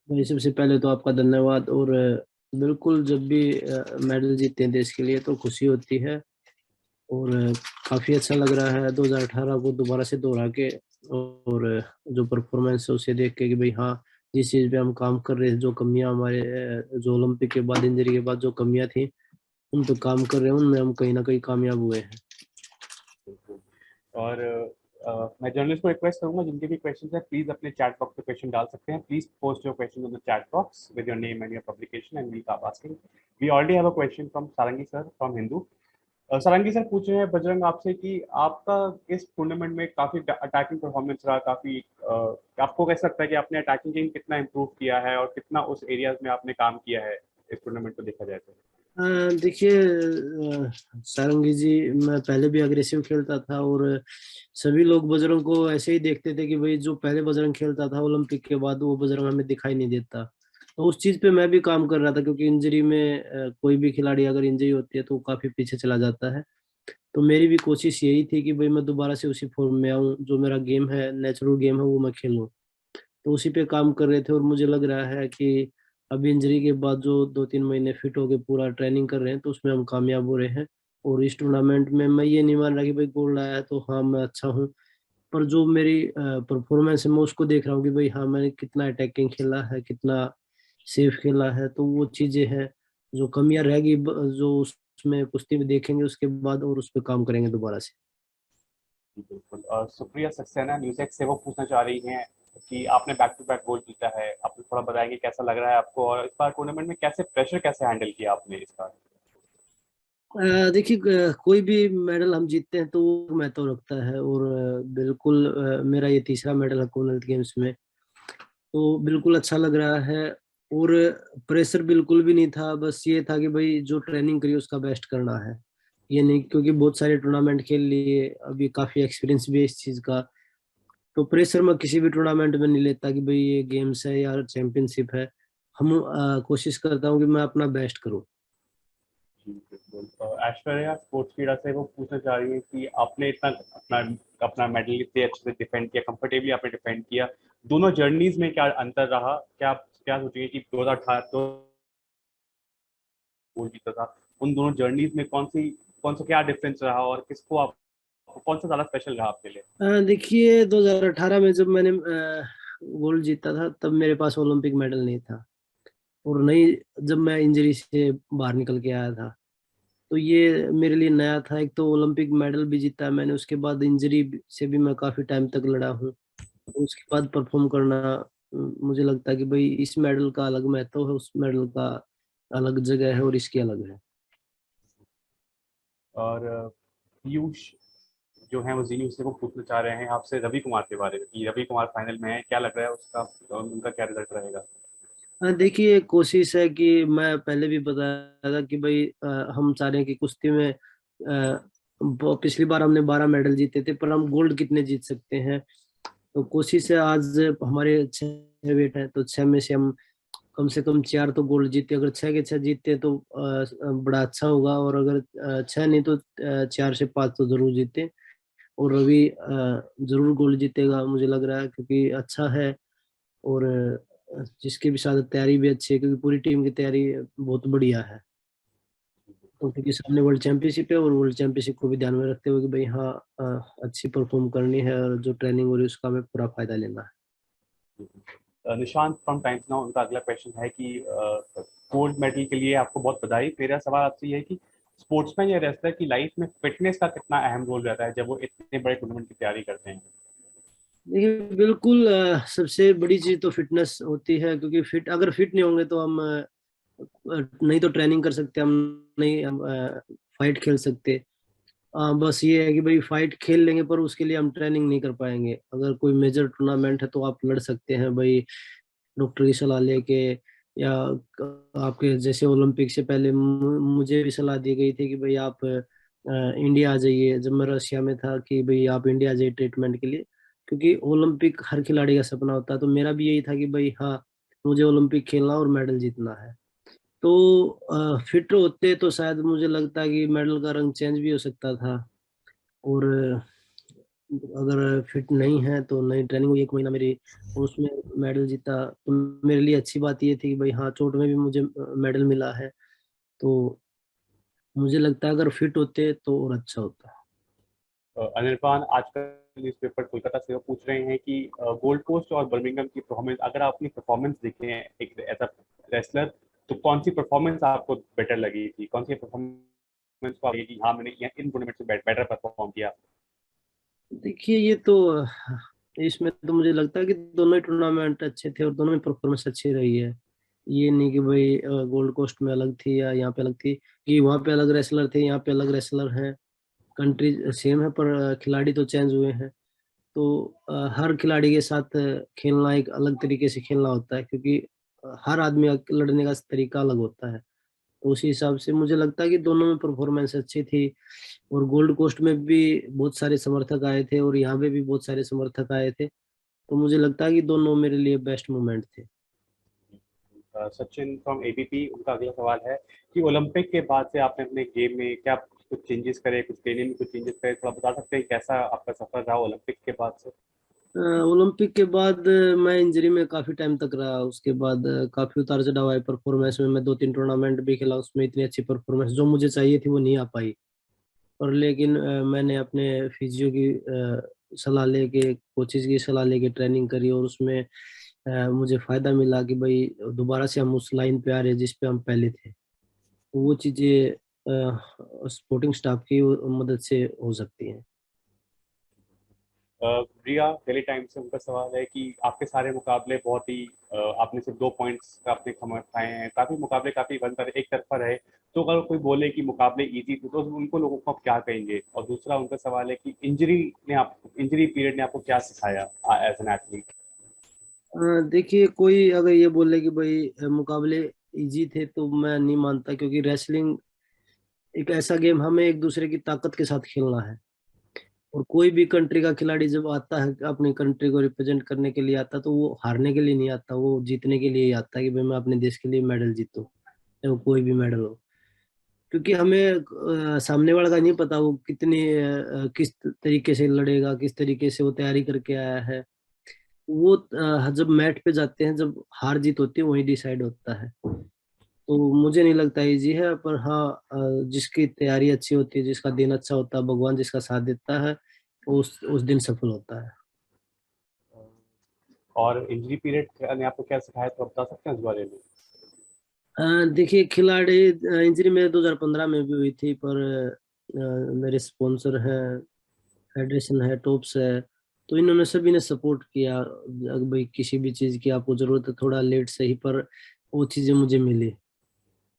भाई सबसे पहले तो आपका धन्यवाद। और बिल्कुल जब भी मेडल जीतते हैं देश के लिए तो खुशी होती है। और काफ़ी अच्छा लग रहा है 2018 को दोबारा से दोहरा के। और जो परफॉर्मेंस है उसे देख के कि भाई हाँ, जिस चीज़ पे हम काम कर रहे थे, जो कमियां हमारे जो ओलंपिक के बाद इंजरी के बाद जो कमियां थी उन पे काम कर रहे हैं, उनमें हम कहीं ना कहीं कामयाब हुए हैं। बिल्कुल। और मैं जर्नलिस्ट को रिक्वेस्ट करूंगा, जिनके भी क्वेश्चन है प्लीज अपने चैट बॉक्स में क्वेश्चन डाल सकते हैं। Please post your question in the chat box with your name and your publication and we are asking. We already have a question from Sarangi sir from Hindu. Sarangi sir पूछ रहे हैं बजरंग आपसे कि आपका इस टूर्नामेंट में काफी अटैकिंग परफॉर्मेंस रहा, काफी आपको कैसा लगता है कि आपने अटैकिंग गेम कितना इंप्रूव किया है और कितना उस एरियाज में आपने काम किया है इस टूर्नामेंट को देखा जाए तो? देखिए सारंगी जी, मैं पहले भी अग्रेसिव खेलता था और सभी लोग बजरंग को ऐसे ही देखते थे कि भाई जो पहले बजरंग खेलता था ओलंपिक के बाद वो बजरंग हमें दिखाई नहीं देता। तो उस चीज पे मैं भी काम कर रहा था, क्योंकि इंजरी में कोई भी खिलाड़ी अगर इंजरी होती है तो वो काफी पीछे चला जाता है। तो मेरी भी कोशिश यही थी कि भाई मैं दोबारा से उसी फॉर्म में आऊं, जो मेरा गेम है, नेचुरल गेम है, वो मैं खेलूं। तो उसी पे काम कर रहे थे और मुझे लग रहा है कि अभी इंजरी के बाद जो 2-3 महीने फिट होके पूरा ट्रेनिंग कर रहे हैं तो उसमें हम कामयाब हो रहे हैं। और इस टूर्नामेंट में मैं ये नहीं मान रहा कि भाई गोल्ड आया है तो हाँ मैं अच्छा हूँ, पर जो मेरी परफॉर्मेंस है मैं उसको देख रहा हूँ कि भाई हाँ मैंने कितना अटैकिंग खेला है, कितना सेफ खेला है। तो वो चीजें हैं जो कमियां रहेगी, जो उसमें कुश्ती में देखेंगे उसके बाद, और उस पर काम करेंगे दोबारा से। जी, बिल्कुल। और सुप्रिया सक्सेना न्यूज़ेक से वो पूछना चाह रही हैं कि आपने बैक टू बैक गोल्ड जीता है, आप थोड़ा बताएंगे कैसा लग रहा है आपको, और इस बार टूर्नामेंट में कैसे प्रेशर कैसे हैंडल किया आपने इस बार? देखिए कोई भी मेडल हम जीतते हैं तो वो महत्व रखता है। और बिल्कुल मेरा ये तीसरा मेडल है कॉमनवेल्थ गेम्स में, तो बिल्कुल अच्छा लग रहा है। और प्रेशर बिल्कुल भी नहीं था, बस ये था कि भाई जो ट्रेनिंग करी उसका बेस्ट करना है। ये नहीं, क्योंकि बहुत सारे टूर्नामेंट खेल लिए, अभी काफी एक्सपीरियंस भी है इस चीज का। तो प्रेशर मैं किसी भी टूर्नामेंट में नहीं लेता कि भाई ये गेम्स है या चैंपियनशिप है। हम कोशिश करता हूँ कि मैं अपना बेस्ट करूँ। जी, बिल्कुल। ऐश्वर्या स्पोर्ट्स फीडा से वो पूछना चाह रही है कि आपने इतना अपना अपना मेडल इतने अच्छे से डिफेंड किया, कंफर्टेबली आपने डिफेंड किया, दोनों जर्नीज में क्या अंतर रहा, क्या क्या सोचेंगे कि 2018 तो गोल्ड जीता था, उन दोनों जर्नीज में कौन सा क्या डिफरेंस रहा और किसको आप कौन सा ज्यादा स्पेशल रहा आपके लिए? देखिए 2018 में जब मैंने गोल्ड जीता था तब मेरे पास ओलंपिक मेडल नहीं था। और नहीं, जब मैं इंजरी से बाहर निकल के आया था तो ये मेरे लिए नया था। एक तो ओलंपिक मेडल भी जीता मैंने, उसके बाद इंजरी से भी मैं काफी टाइम तक लड़ा हूँ। उसके बाद परफॉर्म करना, मुझे लगता है कि भाई इस मेडल का अलग महत्व है, उस मेडल का अलग जगह है और इसकी अलग है। और पीयूष जो है वो जी न्यूज़ से वो पूछना चाह रहे हैं आपसे रवि कुमार के बारे में कि रवि कुमार फाइनल में है, क्या लग रहा है उसका, उनका क्या रिजल्ट रहेगा? हाँ देखिए, कोशिश है कि मैं पहले भी बताया था कि भाई हम चाह रहे हैं कि कुश्ती में पिछली बार हमने 12 मेडल जीते थे, पर हम गोल्ड कितने जीत सकते हैं। तो कोशिश है, आज हमारे 6 वेट है तो 6 में से हम कम से कम 4 तो गोल्ड जीते। अगर 6 के 6 जीतते तो बड़ा अच्छा होगा। और अगर 6 नहीं तो 4 से 5 तो जरूर जीते। और रवि जरूर गोल्ड जीतेगा मुझे लग रहा है, क्योंकि अच्छा है। और जिसके भी साथ तैयारी भी अच्छी है, क्योंकि पूरी टीम की तैयारी बहुत बढ़िया है। तो क्योंकि सामने वर्ल्ड चैंपियनशिप है, और वर्ल्ड चैंपियनशिप को भी ध्यान में रखते हुए कि भाई हाँ अच्छी परफॉर्म करनी है और जो ट्रेनिंग हो रही है उसका हमें पूरा फायदा लेना है। निशांत फ्रॉम टाइम्स नाउ, उनका अगला क्वेश्चन है कि गोल्ड मेडल के लिए आपको बहुत बधाई। मेरा सवाल आपसे ये है कि स्पोर्ट्समैन या रेसलर की लाइफ में फिटनेस का कितना अहम रोल रहता है जब वो इतने बड़े टूर्नामेंट की तैयारी करते हैं? देखिए बिल्कुल सबसे बड़ी चीज तो फिटनेस होती है, क्योंकि फिट अगर फिट नहीं होंगे तो हम नहीं तो ट्रेनिंग कर सकते, हम नहीं हम फाइट खेल सकते। बस ये है कि भाई फाइट खेल लेंगे पर उसके लिए हम ट्रेनिंग नहीं कर पाएंगे। अगर कोई मेजर टूर्नामेंट है तो आप लड़ सकते हैं भाई, डॉक्टर की सलाह लेके, या आपके जैसे ओलंपिक से पहले मुझे भी सलाह दी गई थी कि भाई आप इंडिया आ जाइए, जब मैं रशिया में था, कि भाई आप इंडिया आ जाइए ट्रीटमेंट के लिए। क्योंकि ओलंपिक हर खिलाड़ी का सपना होता है, तो मेरा भी यही था कि भाई हाँ मुझे ओलंपिक खेलना और मेडल जीतना है। तो फिट होते तो शायद मुझे लगता है कि मेडल का रंग चेंज भी हो सकता था। और अगर फिट नहीं है तो नई ट्रेनिंग हुई 1 महीना मेरी, और उसमें मेडल जीता, तो मेरे लिए अच्छी बात ये थी कि भाई हाँ, चोट में भी मुझे मेडल मिला है। तो मुझे लगता है अगर फिट होते तो और अच्छा होता। अनिर्बान, आजकल न्यूज़पेपर कोलकाता से वो पूछ रहे हैं कि गोल्ड कोस्ट और बर्मिंघम की परफॉर्मेंस, अगर आप अपनी परफॉर्मेंस देखें एक एज अ रेसलर, तो कौन सी परफॉर्मेंस आपको बेटर लगी थी? कौन सी परफॉर्मेंस को आप लगी कि हाँ, मैंने इन टूर्नामेंट से बेटर परफॉर्म किया? देखिए ये तो इसमें तो मुझे लगता है कि दोनों ही टूर्नामेंट अच्छे थे और दोनों में परफॉर्मेंस अच्छी रही है। ये नहीं कि भाई गोल्ड कोस्ट में अलग थी या यहाँ पे अलग थी, कि वहाँ पे अलग रेसलर थे, यहाँ पे अलग रेसलर हैं। कंट्री सेम है पर खिलाड़ी तो चेंज हुए हैं। तो हर खिलाड़ी के साथ खेलना एक अलग तरीके से खेलना होता है, क्योंकि हर आदमी का लड़ने का तरीका अलग होता है। तो उसी हिसाब से मुझे लगता है कि दोनों में परफॉर्मेंस अच्छी थी। और गोल्ड कोस्ट में भी बहुत सारे समर्थक आए थे और यहाँ पे भी बहुत सारे समर्थक आए थे। तो मुझे लगता है कि दोनों मेरे लिए बेस्ट मोमेंट थे। सचिन फ्रॉम एबीपी, उनका अगला सवाल है कि ओलंपिक के बाद से आपने अपने गेम में क्या कुछ चेंजेस करे, कुछ ट्रेनिंग में कुछ चेंजेस करे? थोड़ा बता सकते हैं कैसा आपका सफर रहा ओलंपिक के बाद से? ओलंपिक के बाद मैं इंजरी में काफी टाइम तक रहा। उसके बाद काफी उतार चढ़ाव आए परफॉर्मेंस में। मैं 2-3 टूर्नामेंट भी खेला, उसमें इतनी अच्छी परफॉर्मेंस जो मुझे चाहिए थी वो नहीं आ पाई। और लेकिन मैंने अपने फिजियो की सलाह लेके, कोचेज की सलाह लेके ट्रेनिंग करी, और उसमें मुझे फायदा मिला कि भाई दोबारा से हम उस लाइन पे आ रहे हैं जिस पे हम पहले थे। तो वो चीजें सपोर्टिंग स्टाफ की मदद से हो सकती हैं। रिया डेली टाइम से उनका सवाल है कि आपके सारे मुकाबले बहुत ही आपने सिर्फ 2 पॉइंट्स का अपने खाए हैं, काफी मुकाबले काफी वन तरफ एक तरफा रहे। तो अगर कोई बोले कि मुकाबले इजी थे तो उनको लोगों को आप क्या कहेंगे? और दूसरा उनका सवाल है कि इंजरी पीरियड ने आपको क्या सिखाया एज एन एथलीट? देखिए कोई अगर ये बोले कि भाई मुकाबले इजी थे तो मैं नहीं मानता, क्योंकि रेसलिंग एक ऐसा गेम, हमें एक दूसरे की ताकत के साथ खेलना है। और कोई भी कंट्री का खिलाड़ी जब आता है अपनी कंट्री को रिप्रेजेंट करने के लिए आता है, तो वो हारने के लिए नहीं आता, वो जीतने के लिए ही आता है कि भाई मैं अपने देश के लिए मेडल जीतूं, चाहे वो कोई भी मेडल हो। क्योंकि हमें सामने वाले का नहीं पता वो किस तरीके से लड़ेगा, किस तरीके से वो तैयारी करके आया है। वो जब मैट पे जाते हैं, जब हार जीत होती है वही डिसाइड होता है। तो मुझे नहीं लगता इजी है, पर हाँ जिसकी तैयारी अच्छी होती है, जिसका दिन अच्छा होता है, भगवान जिसका साथ देता है, वो उस दिन सफल होता है। और इंजरी पीरियड ने आपको क्या सिखाया, तो आप बता सकते हैं इस बारे में? देखिए खिलाड़ी इंजरी मेरे 2015 में भी हुई थी, पर मेरे स्पॉन्सर हैं, फेडरेशन है, टॉप्स है, तो इन्होंने सभी ने सपोर्ट किया। अगर भाई किसी भी चीज की आपको जरूरत है, थोड़ा लेट सही, पर वो चीजें मुझे मिली।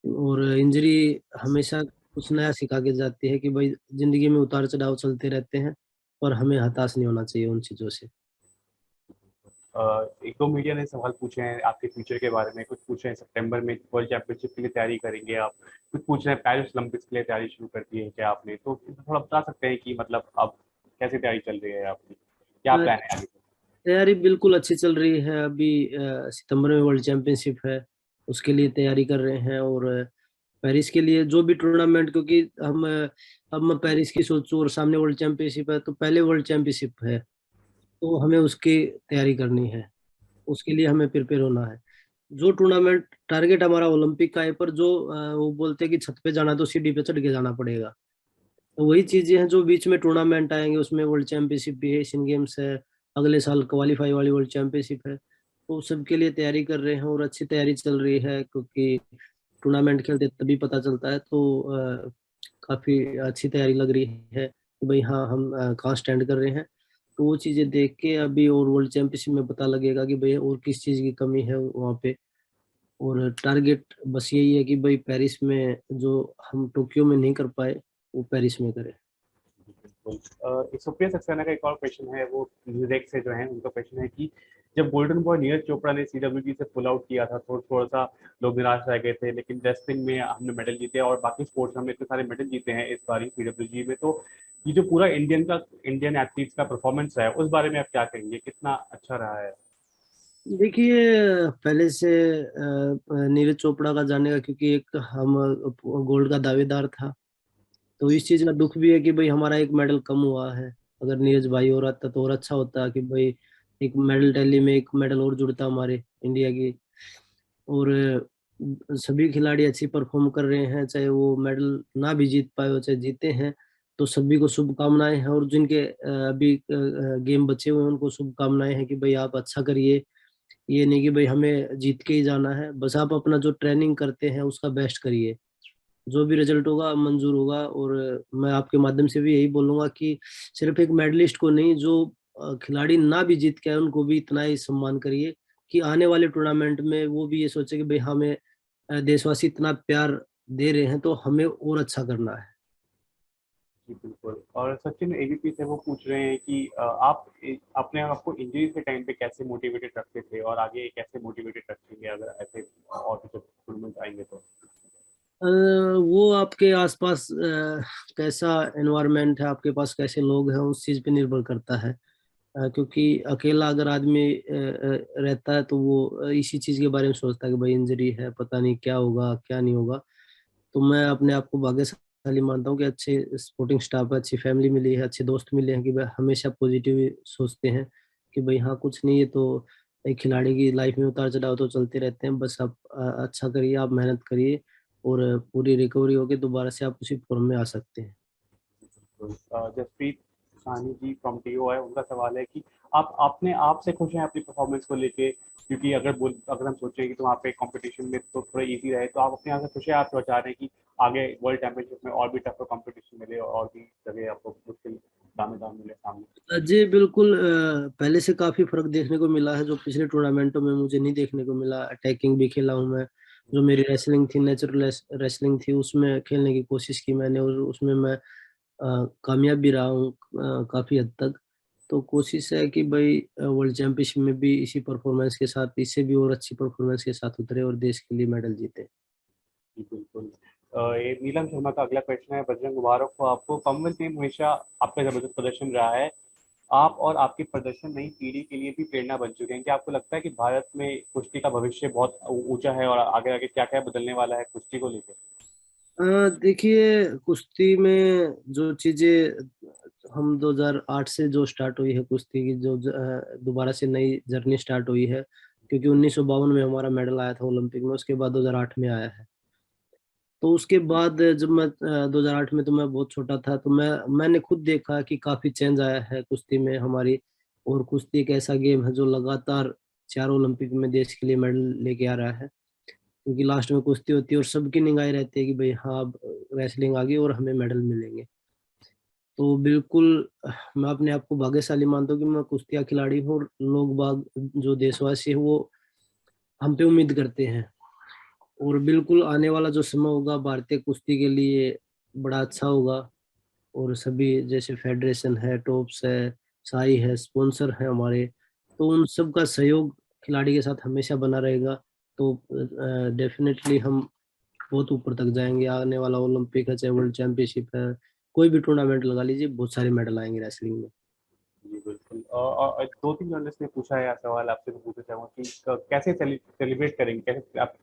और इंजरी हमेशा कुछ नया सिखा के जाती है कि भाई जिंदगी में उतार चढ़ाव चलते रहते हैं, पर हमें हताश नहीं होना चाहिए उन चीजों से। एक दो मीडिया ने सवाल पूछे हैं आपके फ्यूचर के बारे में। कुछ पूछे हैं सितंबर में वर्ल्ड चैंपियनशिप के लिए तैयारी करेंगे आप, कुछ पूछ रहे हैं पेरिस ओलंपिक्स के लिए तैयारी शुरू कर दी है क्या आपने? तो थोड़ा बता सकते हैं कि मतलब अब कैसे तैयारी चल रही है आपकी, क्या अ, प्लान है आगे? तैयारी बिल्कुल अच्छी चल रही है। अभी सितंबर में वर्ल्ड चैंपियनशिप है, उसके लिए तैयारी कर रहे हैं। और पेरिस के लिए जो भी टूर्नामेंट, क्योंकि अब मैं पेरिस की सोचूं और सामने वर्ल्ड चैंपियनशिप है, तो पहले वर्ल्ड चैंपियनशिप है, तो हमें उसकी तैयारी करनी है, उसके लिए हमें प्रिपेयर होना है। जो टूर्नामेंट टारगेट हमारा ओलंपिक का है, पर जो वो बोलते हैं कि छत पे जाना तो सीढ़ी पे चढ़ के जाना पड़ेगा। तो वही चीजें हैं जो बीच में टूर्नामेंट आएंगे, उसमें वर्ल्ड चैंपियनशिप भी है, एशियन गेम्स है, अगले साल क्वालीफाई वाली वर्ल्ड चैंपियनशिप है। तो सबके लिए तैयारी कर रहे हैं और अच्छी तैयारी चल रही है, क्योंकि टूर्नामेंट खेलते तभी पता चलता है। तो काफी अच्छी तैयारी लग रही है कि भाई हाँ हम कहाँ स्टैंड कर रहे हैं। तो वो चीजें देख के अभी और वर्ल्ड चैंपियनशिप में पता लगेगा कि भाई और किस चीज की कमी है वहाँ पे। और टारगेट बस यही है कि भाई पेरिस में जो हम टोक्यो में नहीं कर पाए, वो पेरिस में करें। बिल्कुल। सुप्रिया सक्सेना का एक और क्वेश्चन है, वो न्यूज़ेक से जो है उनका क्वेश्चन है कि जब गोल्डन बॉय नीरज चोपड़ा ने सीडब्ल्यूजी से पुल आउट किया था तो थोड़ा सा लोग निराश रह गए थे, लेकिन रेसलिंग में हमने मेडल जीते और बाकी स्पोर्ट्स में हमने इतने सारे मेडल जीते हैं इस बार सीडब्ल्यूजी में। तो ये जो पूरा इंडियन एथलीट्स का परफॉर्मेंस है उस बारे में आप क्या कहेंगे, कितना अच्छा रहा है? देखिए पहले से नीरज चोपड़ा का जाने का, क्योंकि एक हम गोल्ड का दावेदार था, तो इस चीज का दुख भी है कि भाई हमारा एक मेडल कम हुआ है। अगर नीरज भाई और आता तो और अच्छा होता कि भाई एक मेडल टैली में एक मेडल और जुड़ता हमारे इंडिया की। और सभी खिलाड़ी अच्छी परफॉर्म कर रहे हैं, चाहे वो मेडल ना भी जीत पाए हो चाहे जीते हैं, तो सभी को शुभकामनाएं हैं। और जिनके अभी गेम बचे हुए हैं उनको शुभकामनाएं हैं कि भाई आप अच्छा करिए। ये नहीं कि भाई हमें जीत के ही जाना है, बस आप अपना जो ट्रेनिंग करते हैं उसका बेस्ट करिए, जो भी रिजल्ट होगा मंजूर होगा। और मैं आपके माध्यम से भी यही बोलूंगा कि सिर्फ एक मेडलिस्ट को नहीं, जो खिलाड़ी ना भी जीत के आए उनको भी इतना ही सम्मान करिए कि आने वाले टूर्नामेंट में वो भी ये सोचे कि भाई हमें देशवासी इतना प्यार दे रहे हैं तो हमें और अच्छा करना है। जी बिल्कुल। और सचिन एबीपी से वो पूछ रहे हैं कि आप अपने आप को इंजरी के टाइम पे कैसे मोटिवेटेड रखते थे और आगे कैसे मोटिवेटेड रखेंगे अगर ऐसे और भी जब टूर्नामेंट आएंगे तो? वो आपके आसपास कैसा एनवायरनमेंट है, आपके पास कैसे लोग हैं, उस चीज पे निर्भर करता है। क्योंकि अकेला अगर आदमी रहता है तो वो इसी चीज के बारे में सोचता है कि भाई इंजरी है, पता नहीं क्या होगा क्या नहीं होगा। तो मैं अपने आप को भाग्यशाली मानता हूँ कि अच्छे सपोर्टिंग स्टाफ है, अच्छी फैमिली मिली है, अच्छे दोस्त मिले हैं कि भाई हमेशा पॉजिटिव सोचते हैं कि भाई हाँ कुछ नहीं है। तो एक खिलाड़ी की लाइफ में उतार चढ़ाव तो चलते रहते हैं, बस आप अच्छा करिए, आप मेहनत करिए और पूरी रिकवरी होगी दोबारा से आप उसी फॉर्म में आ सकते हैं। तो जसप्रीत साहनी जी फ्रॉम टीओ है, उनका सवाल है कि आप अपने आप से खुश हैं अपनी परफॉर्मेंस को लेके? क्योंकि अगर हम सोचें कि तो वहाँ पे कंपटीशन में तो थोड़ा इजी रहे, तो आप अपने आप से खुश हैं, आप तो चाह रहे हैं कि आगे वर्ल्ड चैंपियनशिप में और भी टफ कंपटीशन मिले और भी जगह आपको मुश्किल दावेदार मिले सामने? जी बिल्कुल, पहले से काफी फर्क देखने को मिला है जो पिछले टूर्नामेंटों में मुझे नहीं देखने को मिला। अटैकिंग भी खेला हूँ मैं, जो मेरी रेसलिंग थी, नेचुरल रेसलिंग थी, उसमें खेलने की कोशिश की मैंने और उसमें मैं कामयाब भी रहा हूँ काफी हद तक। तो कोशिश है कि भाई वर्ल्ड चैंपियनशिप में भी इसी परफॉर्मेंस के साथ, इससे भी और अच्छी परफॉर्मेंस के साथ उतरे और देश के लिए मेडल जीते। जी बिल्कुल। ये नीलम शर्मा का अगला प्रश्न है। बजरंग मुबारक हो आपको। कॉमनवेल्थ में हमेशा आपका जबरदस्त प्रदर्शन रहा है। आप और आपके प्रदर्शन नई पीढ़ी के लिए भी प्रेरणा बन चुके हैं। क्या आपको लगता है कि भारत में कुश्ती का भविष्य बहुत ऊंचा है और आगे आगे क्या क्या बदलने वाला है कुश्ती को लेकर? देखिए कुश्ती में जो चीजें हम 2008 से जो स्टार्ट हुई है कुश्ती की, जो दोबारा से नई जर्नी स्टार्ट हुई है, क्योंकि 1952 में हमारा मेडल आया था ओलंपिक में, उसके बाद 2008 में आया है। तो उसके बाद जब मैं 2008 में, तो मैं बहुत छोटा था, तो मैंने खुद देखा कि काफी चेंज आया है कुश्ती में हमारी। और कुश्ती एक ऐसा गेम है जो लगातार 4 ओलंपिक में देश के लिए मेडल लेके आ रहा है, क्योंकि लास्ट में कुश्ती होती है और सबकी निगाहें रहती है कि भाई हाँ अब रेसलिंग आ गई और हमें मेडल मिलेंगे। तो बिल्कुल मैं अपने आप को भाग्यशाली मानता हूँ कि मैं कुश्तिया खिलाड़ी हूँ और लोग बाग जो देशवासी है वो हम पे उम्मीद करते हैं। और बिल्कुल आने वाला जो समय होगा भारतीय कुश्ती के लिए बड़ा अच्छा होगा। और सभी जैसे फेडरेशन है, टॉप्स है, साई है, स्पॉन्सर है हमारे, तो उन सब का सहयोग खिलाड़ी के साथ हमेशा बना रहेगा। तो डेफिनेटली हम बहुत ऊपर तक जाएंगे। आने वाला ओलंपिक है, चाहे वर्ल्ड चैंपियनशिप है, कोई भी टूर्नामेंट लगा लीजिए, बहुत सारे मेडल आएंगे रेसलिंग में। जी बिल्कुल। और दो तीन जर्नलिस्ट ने पूछा है सवाल, आपसे मैं पूछना चाहूँगा कि कैसे सेलिब्रेट करेंगे, कैसे आप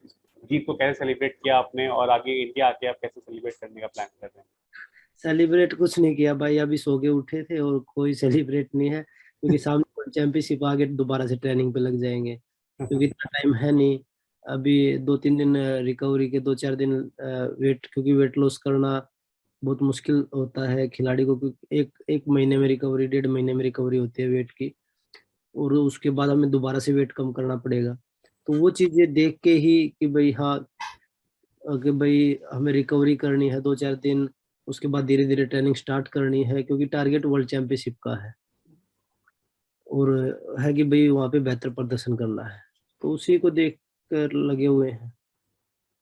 जीत को कैसे सेलिब्रेट किया आपने और आगे इंडिया आके आप कैसे सेलिब्रेट करने का प्लान कर रहे हैं? सेलिब्रेट कुछ नहीं किया भाई, अभी सो के उठे थे और कोई सेलिब्रेट नहीं है, क्योंकि सामने वर्ल्ड चैंपियनशिप आगे दोबारा से ट्रेनिंग पे लग जाएंगे, क्योंकि इतना टाइम है नहीं। अभी 2-3 दिन रिकवरी के, 2-4 दिन वेट, क्योंकि वेट लॉस करना बहुत मुश्किल होता है खिलाड़ी को, क्योंकि एक एक महीने में रिकवरी, 1.5 महीने में रिकवरी होती है वेट की। और उसके बाद हमें दोबारा से वेट कम करना पड़ेगा। तो वो चीजें देख के ही कि भाई हाँ, कि भाई हमें रिकवरी करनी है 2-4 दिन, उसके बाद धीरे धीरे ट्रेनिंग स्टार्ट करनी है, क्योंकि टारगेट वर्ल्ड चैंपियनशिप का है। और है कि भाई वहाँ पे बेहतर प्रदर्शन करना है, तो उसी को देख कर लगे हुए हैं।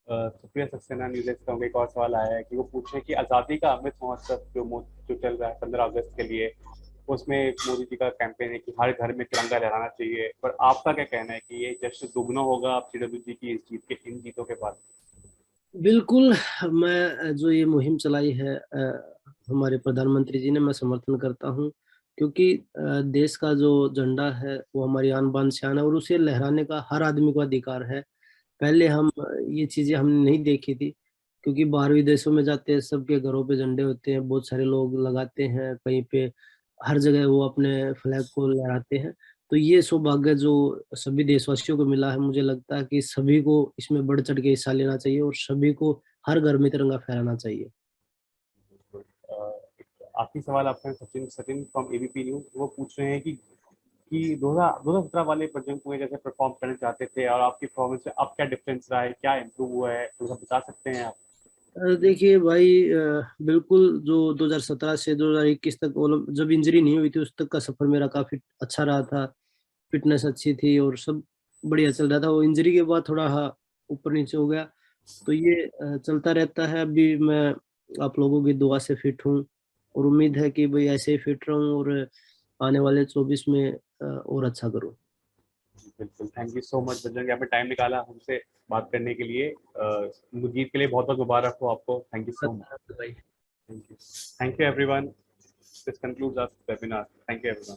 सुप्रिया सक्सेना न्यूज का एक और सवाल आया है कि वो पूछ रहे हैं कि आज़ादी का अमृत महोत्सव जो चल रहा है 15 अगस्त के लिए, उसमें मोदी जी का कैंपेन है कि हर घर में तिरंगा लहराना चाहिए, पर आपका क्या कहना है कि ये जश्न दुगना होगा आप सीडब्ल्यू जी की इन जीतों के बाद? बिल्कुल, मैं जो ये मुहिम चलाई है हमारे प्रधानमंत्री जी ने, मैं समर्थन करता हूँ। क्योंकि देश का जो झंडा है वो हमारी आन बान शान है और उसे लहराने का हर आदमी को अधिकार है। पहले हम ये चीजें हमने नहीं देखी थी, क्योंकि बाहर विदेशों में जाते हैं सबके घरों पे झंडे होते हैं, बहुत सारे लोग लगाते हैं कहीं पे, हर जगह वो अपने फ्लैग को लहराते हैं। तो ये सौभाग्य जो सभी देशवासियों को मिला है, मुझे लगता है कि सभी को इसमें बढ़ चढ़ के हिस्सा लेना चाहिए और सभी को हर घर में तिरंगा फहराना चाहिए। एक आखिरी सवाल आपसे Sachin Sachin from ABP news, वो पूछ रहे हैं कि 2017 वाले बजरंग पुनिया जैसे परफॉर्म करना चाहते थे और आपकी परफॉर्मेंस में अब क्या डिफरेंस रहा है, क्या इम्प्रूव हुआ है, थोड़ा सा बता सकते हैं आप? देखिए भाई, बिल्कुल जो 2017 से 2021 तक जब इंजरी नहीं हुई थी उस तक का सफर मेरा काफी अच्छा रहा था। फिटनेस अच्छी थी और सब बढ़िया चल रहा था। वो इंजरी के बाद थोड़ा ऊपर नीचे हो गया, तो ये चलता रहता है। अभी मैं आप लोगों की दुआ से फिट हूँ और उम्मीद है कि भाई ऐसे ही फिट रहूँ और आने वाले 24 में और अच्छा करूँ। बिल्कुल, thank you so much Bajrang, आपने टाइम निकाला हमसे बात करने के लिए। जीत के लिए बहुत बहुत मुबारक हो आपको। Thank you so much. भाई thank you everyone. This concludes our webinar. Thank you everyone.